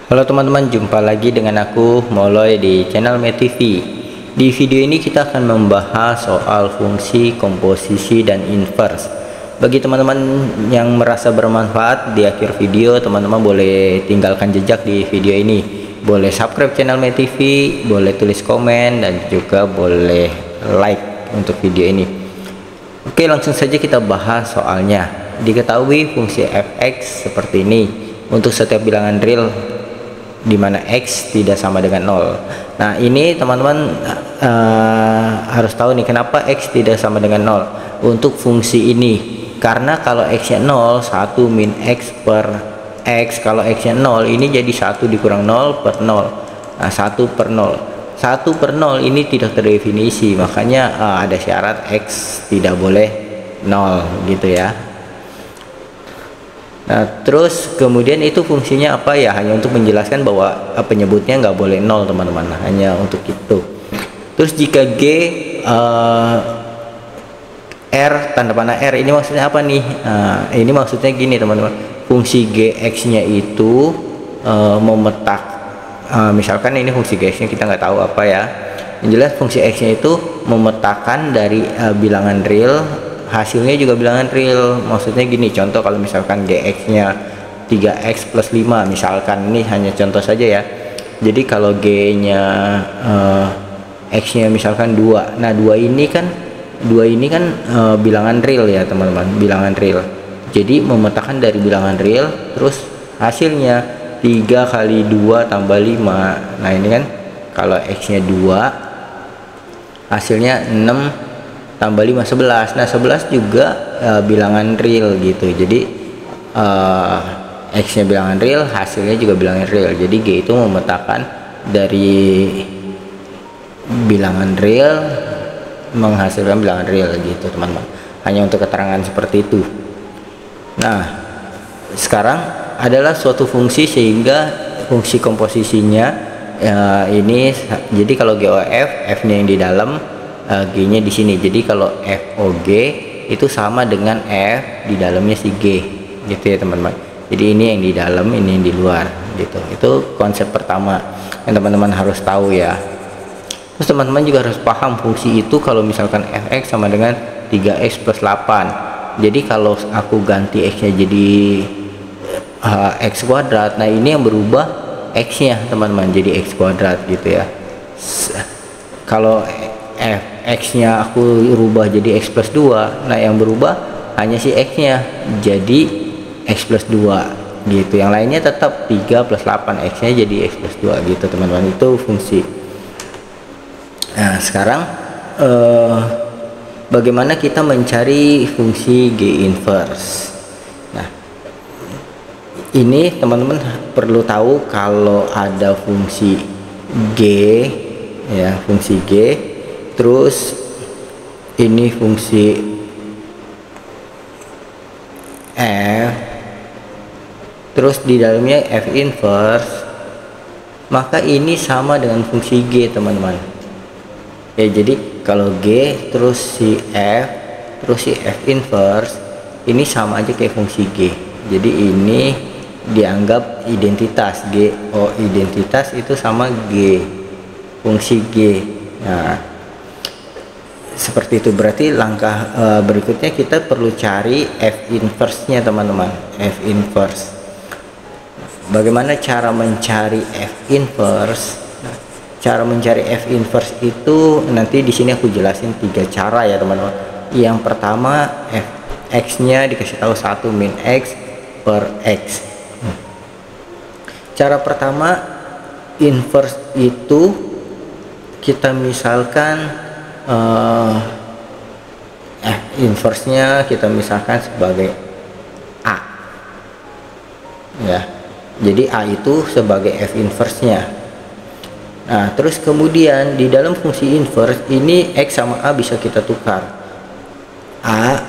Halo teman-teman, jumpa lagi dengan aku Moloy di channel MeTV. Di video ini kita akan membahas soal fungsi, komposisi, dan inverse. Bagi teman-teman yang merasa bermanfaat di akhir video, teman-teman boleh tinggalkan jejak di video ini. Boleh subscribe channel MeTV, boleh tulis komen, dan juga boleh like untuk video ini. Oke, langsung saja kita bahas soalnya. Diketahui fungsi fx seperti ini untuk setiap bilangan real di mana x tidak sama dengan 0. Nah, ini teman-teman harus tahu nih kenapa x tidak sama dengan 0 untuk fungsi ini. Karena kalau x-nya 0, 1 min x per x. Kalau x-nya 0, ini jadi 1 dikurang 0 per 0. Nah, 1 per 0. 1 per 0 ini tidak terdefinisi, makanya ada syarat x tidak boleh 0 gitu ya. Nah, terus kemudian itu fungsinya apa ya? Hanya untuk menjelaskan bahwa penyebutnya nggak boleh 0 teman-teman, hanya untuk itu. Terus jika g r tanda panah r, ini maksudnya apa nih? Ini maksudnya gini teman-teman, fungsi gx nya itu memetak, misalkan ini fungsi gx nya kita nggak tahu apa ya, yang jelas fungsi x nya itu memetakan dari bilangan real, hasilnya juga bilangan real. Maksudnya gini, contoh kalau misalkan gx nya 3x plus 5 misalkan, ini hanya contoh saja ya. Jadi kalau g nya x nya misalkan 2, nah 2 ini kan bilangan real ya teman-teman, bilangan real. Jadi memetakan dari bilangan real, terus hasilnya 3 kali 2 tambah 5. Nah ini kan kalau x nya 2, hasilnya 6 tambah 5, 11. Nah 11 juga bilangan real gitu. Jadi x nya bilangan real, hasilnya juga bilangan real. Jadi g itu memetakan dari bilangan real menghasilkan bilangan real gitu teman-teman. Hanya untuk keterangan seperti itu. Nah sekarang adalah suatu fungsi, sehingga fungsi komposisinya ini, jadi kalau GOF, f nya yang di dalam, g nya di sini. Jadi kalau FOG itu sama dengan f di dalamnya si g gitu ya teman-teman. Jadi ini yang di dalam, ini yang di luar gitu. Itu konsep pertama yang teman-teman harus tahu ya. Terus teman-teman juga harus paham fungsi itu kalau misalkan fx sama dengan 3x plus 8. Jadi kalau aku ganti x nya jadi x kuadrat, nah ini yang berubah x nya teman-teman, jadi x kuadrat gitu ya. Kalau x nya aku rubah jadi x plus 2, nah yang berubah hanya si x nya jadi x plus 2 gitu. Yang lainnya tetap 3 plus 8, x nya jadi x plus 2 gitu teman-teman. Itu fungsi. Nah sekarang bagaimana kita mencari fungsi g inverse? Nah ini teman-teman perlu tahu kalau ada fungsi g ya, fungsi g, terus ini fungsi f, terus di dalamnya f inverse, maka ini sama dengan fungsi g teman-teman ya. Jadi kalau g terus si f terus si f inverse, ini sama aja kayak fungsi g. Jadi ini dianggap identitas, g o identitas itu sama g, fungsi g. Nah seperti itu. Berarti langkah berikutnya kita perlu cari f inverse nya teman-teman, f inverse. Bagaimana cara mencari f inverse? Nah, cara mencari f inverse itu nanti di sini aku jelasin 3 cara ya teman-teman. Yang pertama, fx nya dikasih tahu 1 min x per x. Cara pertama, inverse itu kita misalkan inverse nya kita misalkan sebagai a ya. Jadi a itu sebagai f inverse nya. Nah terus kemudian di dalam fungsi inverse ini x sama a bisa kita tukar, a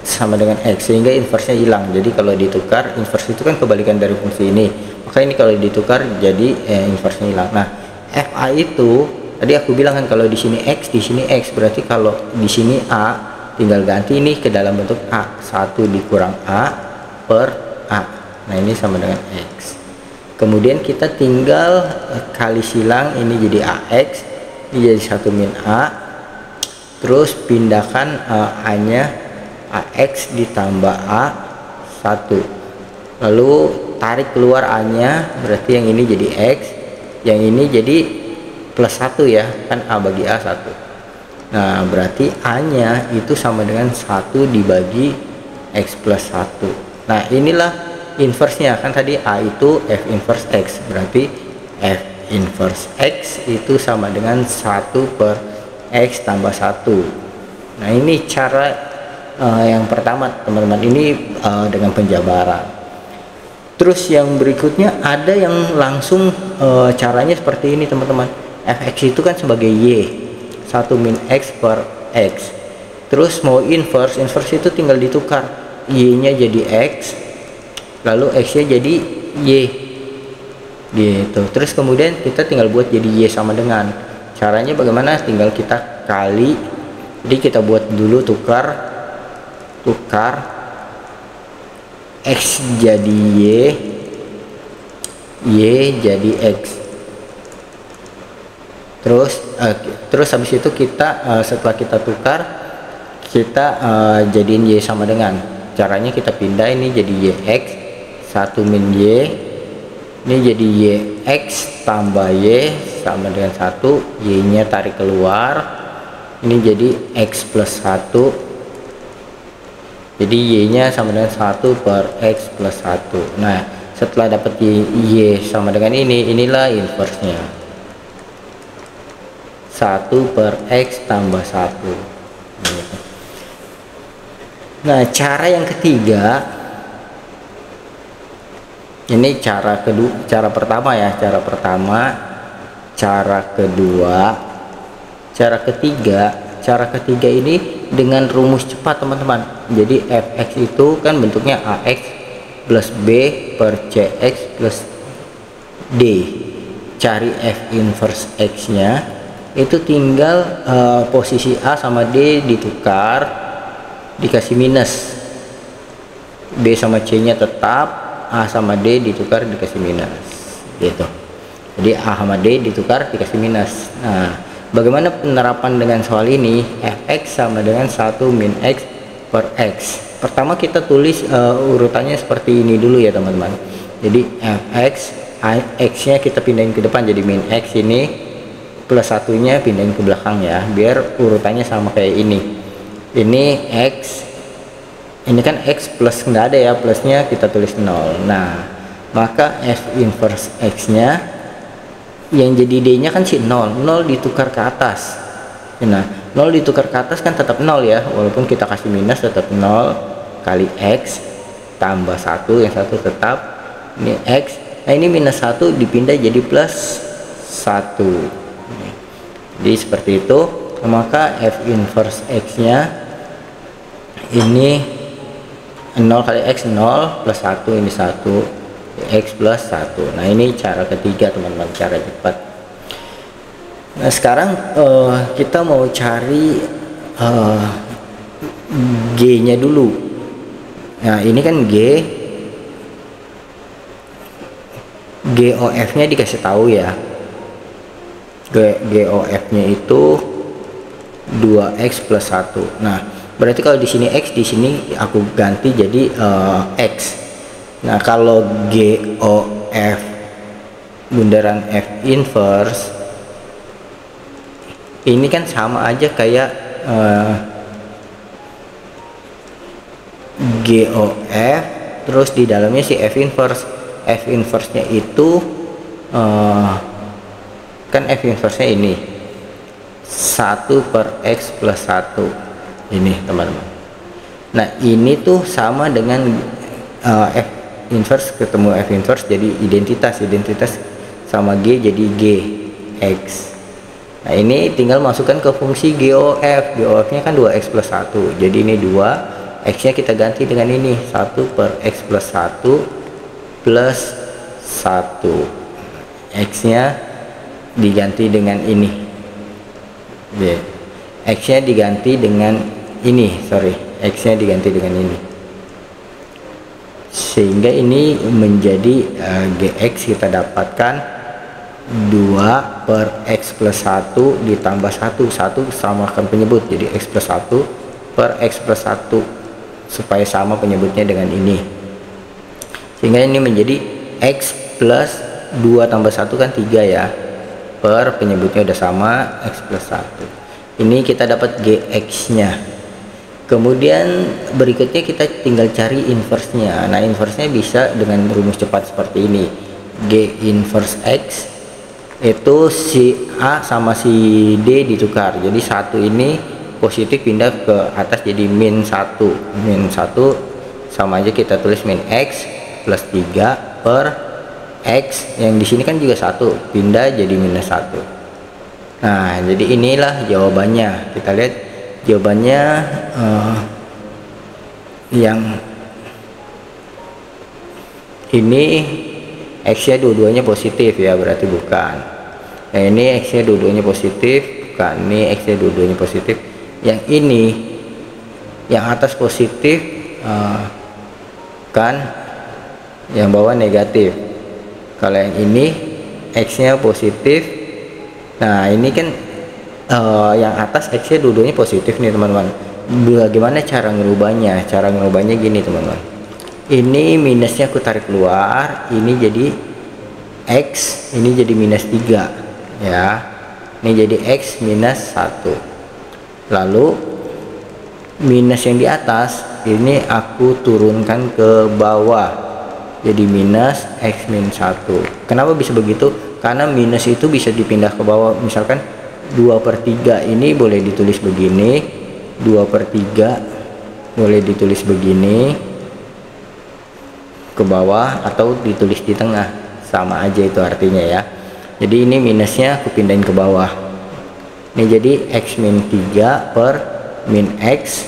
sama dengan x, sehingga inverse nya hilang. Jadi kalau ditukar, inverse itu kan kebalikan dari fungsi ini, maka ini kalau ditukar jadi inverse nya hilang. Nah fa itu tadi aku bilang kan kalau di sini x, di sini x, berarti kalau di sini a tinggal ganti ini ke dalam bentuk a, 1 dikurang a per a. Nah ini sama dengan x. Kemudian kita tinggal kali silang, ini jadi AX, ini jadi 1 min A, terus pindahkan A nya AX ditambah A1, lalu tarik keluar A nya, berarti yang ini jadi X, yang ini jadi plus 1 ya, kan A bagi A 1. Nah berarti A nya itu sama dengan 1 dibagi X plus 1. Nah inilah inverse-nya, kan tadi A itu F inverse X, berarti F inverse X itu sama dengan 1 per X tambah 1. Nah ini cara yang pertama teman-teman, ini dengan penjabaran. Terus yang berikutnya ada yang langsung caranya seperti ini teman-teman. Fx itu kan sebagai Y, 1 min X per X. Terus mau inverse itu tinggal ditukar, Y nya jadi X, lalu X nya jadi Y gitu. Terus kemudian kita tinggal buat jadi Y sama dengan, caranya bagaimana, tinggal kita kali, jadi kita buat dulu tukar X jadi Y jadi X. Terus habis itu kita setelah kita tukar, kita jadiin Y sama dengan, caranya kita pindah, ini jadi YX 1 min Y, ini jadi YX tambah Y sama dengan 1, Y nya tarik keluar, ini jadi X plus 1, jadi Y nya sama dengan 1 per X plus 1. Nah setelah dapat Y sama dengan ini, inilah inverse nya, 1 per X tambah 1. Nah cara yang ketiga, ini cara pertama ya, cara kedua, cara ketiga ini dengan rumus cepat teman-teman. Jadi Fx itu kan bentuknya AX plus B per CX plus D. Cari F inverse X nya, itu tinggal posisi A sama D ditukar, dikasih minus, B sama C nya tetap, A sama D ditukar dikasih minus gitu. Jadi A sama D ditukar dikasih minus. Nah bagaimana penerapan dengan soal ini? Fx sama dengan 1 min X per X. Pertama kita tulis urutannya seperti ini dulu ya teman-teman. Jadi Fx, X nya kita pindahin ke depan jadi min X, ini plus 1 nya pindahin ke belakang ya, biar urutannya sama kayak ini. Ini X, ini kan X plus nggak ada ya, plusnya kita tulis 0. Nah maka F inverse X nya yang jadi D nya kan si 0 ditukar ke atas. Nah 0 ditukar ke atas kan tetap 0 ya, walaupun kita kasih minus tetap 0 kali X tambah 1, yang satu tetap, ini X. Nah ini minus 1 dipindah jadi plus 1. Jadi seperti itu. Maka F inverse X nya ini 0 kali X 0 plus 1, ini 1 X plus 1. Nah ini cara ketiga teman-teman, cara cepat. Nah sekarang kita mau cari G nya dulu. Nah ini kan GOF nya dikasih tahu ya, GOF nya itu 2X plus 1. Nah berarti kalau di sini X, di sini aku ganti jadi X. Nah kalau GOF bundaran F inverse ini kan sama aja kayak GOF, terus di dalamnya si F inverse. F inverse nya itu kan F inverse nya ini 1 per X plus 1 ini teman-teman. Nah ini tuh sama dengan F inverse ketemu F inverse jadi identitas sama G jadi G X. Nah ini tinggal masukkan ke fungsi GOF nya kan 2X plus 1, jadi ini 2, X nya kita ganti dengan ini 1 per X plus 1 plus 1, X nya diganti dengan ini, X nya diganti dengan ini, X nya diganti dengan ini. sehingga ini menjadi GX kita dapatkan 2 per X plus 1 ditambah 1 samakan penyebut, jadi X plus 1 per X plus 1 supaya sama penyebutnya dengan ini, sehingga ini menjadi X plus 2 tambah 1 kan 3 ya, per penyebutnya udah sama X plus 1. Ini kita dapat GX nya. Kemudian berikutnya kita tinggal cari inverse-nya. Nah, inverse-nya bisa dengan rumus cepat seperti ini. G inverse X itu si A sama si D ditukar. Jadi 1 ini positif pindah ke atas jadi min 1. Min 1 sama aja kita tulis min X plus 3 per X yang di sini kan juga 1 pindah jadi minus 1. Nah, jadi inilah jawabannya. Kita lihat jawabannya yang ini X nya dua-duanya positif ya, berarti bukan. Nah, ini X nya dua-duanya positif, bukan. Ini X nya dua-duanya positif. Yang ini yang atas positif kan, yang bawah negatif. Kalau yang ini X nya positif, nah ini kan yang atas X nya dua-duanya positif nih teman-teman. Bagaimana cara ngerubahnya? Cara ngerubahnya gini teman-teman, ini minusnya aku tarik keluar, ini jadi X, ini jadi minus 3 ya, ini jadi X minus 1. Lalu minus yang di atas ini aku turunkan ke bawah jadi minus X min 1. Kenapa bisa begitu? Karena minus itu bisa dipindah ke bawah. Misalkan 2/3 ini boleh ditulis begini, 2/3 boleh ditulis begini ke bawah atau ditulis di tengah, sama aja itu artinya ya. Jadi ini minusnya aku pindahin ke bawah, ini jadi X min 3 per min X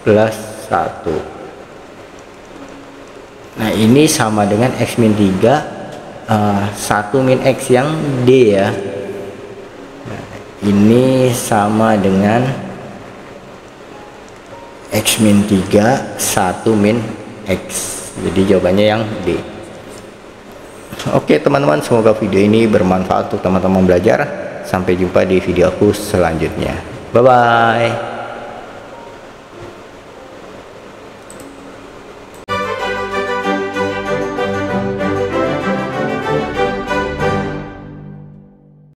plus 1. Nah, ini sama dengan X min 3 1 min X yang D ya. Nah, ini sama dengan X min 3 1 min X, jadi jawabannya yang D. Oke teman-teman, semoga video ini bermanfaat untuk teman-teman belajar. Sampai jumpa di video aku selanjutnya. Bye bye.